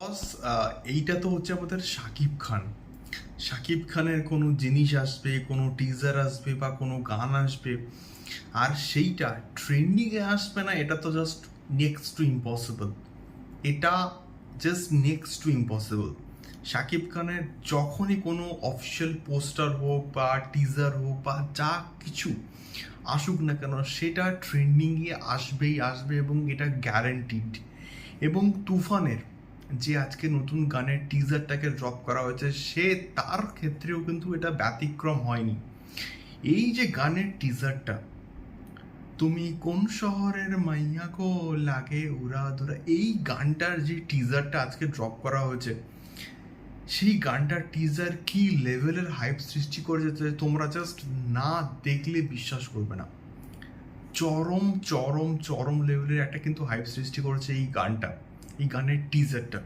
বস, এইটা তো হচ্ছে আমাদের শাকিব খান। শাকিব খানের কোনো জিনিস আসবে, কোনো টিজার আসবে বা কোনো গান আসবে, আর সেইটা ট্রেন্ডিংয়ে আসবে না, এটা তো জাস্ট নেক্সট টু ইম্পসিবল। এটা just next to impossible. Shakib খানের যখনই কোনো অফিসিয়াল পোস্টার হোক বা টিজার হোক বা যা কিছু আসুক না কেন, সেটা ট্রেন্ডিংয়ে আসবেই আসবে এবং এটা গ্যারেন্টিড। এবং তুফানের যে আজকে নতুন গানের টিজারটাকে ড্রপ করা হয়েছে, সে তার ক্ষেত্রেও কিন্তু এটা ব্যতিক্রম হয়নি। এই যে গানের টিজারটা, তুমি কোন শহরের মাইয়া গো, লাগে উড়া দুরা, এই গানটার যে টিজারটা আজকে ড্রপ করা হয়েছে, সেই গানটার টিজার কি লেভেলের হাইপ সৃষ্টি করেছে তোমরা জাস্ট না দেখলে বিশ্বাস করবে না। চরম চরম চরম লেভেলের একটা কিন্তু হাইপ সৃষ্টি করেছে এই গানটা, এই গানের টিজারটা।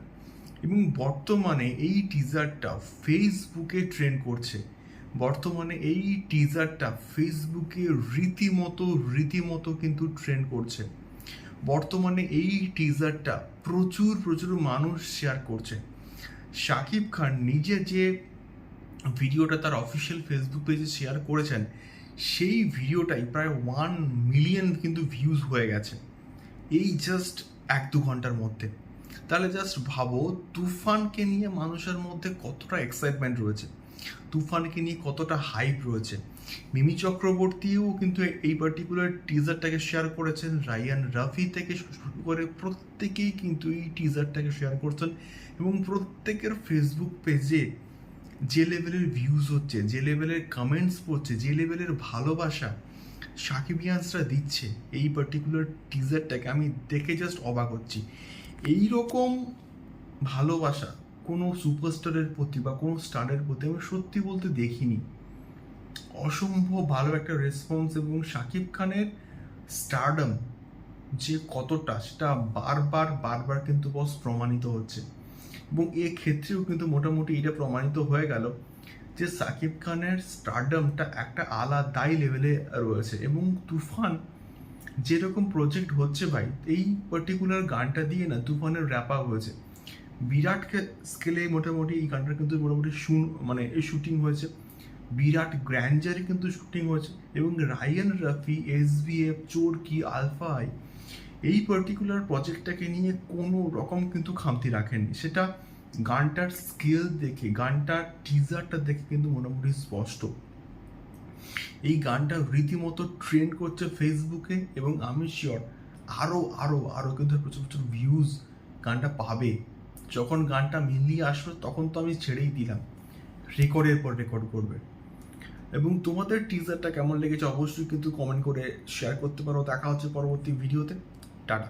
এবং বর্তমানে এই টিজারটা ফেসবুকে ট্রেন্ড করছে। বর্তমানে এই টিজারটা ফেসবুকে রীতিমতো রীতিমতো কিন্তু ট্রেন্ড করছে। বর্তমানে এই টিজারটা প্রচুর প্রচুর মানুষ শেয়ার করছে। শাকিব খান নিজে যে ভিডিওটা তার অফিসিয়াল ফেসবুক পেজে শেয়ার করেছেন, সেই ভিডিওটাই প্রায় 1 মিলিয়ন কিন্তু ভিউজ হয়ে গেছে এই জাস্ট 1-2 ঘন্টার মধ্যে। তাহলে জাস্ট ভাবো তুফানকে নিয়ে মানুষের মধ্যে কতটা এক্সাইটমেন্ট রয়েছে, তুফানকে নিয়ে কতটা হাইপ রয়েছে। মিমি চক্রবর্তীও কিন্তু এই পার্টিকুলার টিজারটাকে শেয়ার করেছেন, রায়ান রাফি থেকে শুরু করে প্রত্যেকেই কিন্তু এই টিজারটাকে শেয়ার করছেন। এবং প্রত্যেকের ফেসবুক পেজে যে লেভেলের ভিউজ হচ্ছে, যে লেভেলের কমেন্টস পড়ছে, যে লেভেলের ভালোবাসা সাকিবিয়ান্সরা দিচ্ছে এই পার্টিকুলার টিজারটাকে, আমি দেখে জাস্ট অবাক হচ্ছি। এই রকম ভালোবাসা কোনো সুপারস্টারের প্রতি বা কোনো স্টারের প্রতি আমি সত্যি বলতে দেখিনি। অসম্ভব ভালো একটা রেসপন্স। এবং শাকিব খানের স্টারডম যে কতটা, সেটা বারবার বারবার কিন্তু বস প্রমাণিত হচ্ছে। এবং ক্ষেত্রেও কিন্তু মোটামুটি এটা প্রমাণিত হয়ে গেল যে সাকিব খানের স্টারডমটা একটা আলাদাই লেভেলে রয়েছে। এবং তুফান যেরকম প্রজেক্ট হচ্ছে ভাই, এই পার্টিকুলার গানটা দিয়ে না তুফানের র্যাপ আপ হয়েছে বিরাট স্কেলে। মোটামুটি এই গানটার কিন্তু মোটামুটি মানে এই শুটিং হয়েছে, বিরাট গ্র্যান্ডারে কিন্তু শুটিং হয়েছে। এবং Raihan Rafi, SBF, Chorki, Alpha I এই পার্টিকুলার প্রজেক্টটাকে নিয়ে কোনো রকম কিন্তু খামতি রাখেনি। সেটা গানটার স্কেল দেখে, গানটার টিজারটা দেখে কিন্তু মোটামুটি স্পষ্ট। এই গানটা রীতিমতো ট্রেন্ড করছে ফেসবুকে। এবং আমি শিওর আরও আরও আরও কিন্তু প্রচুর প্রচুর ভিউজ গানটা পাবে। যখন গানটা মিলিয়ে আসবে তখন তো আমি ছেড়েই দিলাম, রেকর্ডের পর রেকর্ড করবে। এবং তোমাদের টিজারটা কেমন লেগেছে অবশ্যই কিন্তু কমেন্ট করে শেয়ার করতে পারো। দেখা হচ্ছে পরবর্তী ভিডিওতে। টাটা।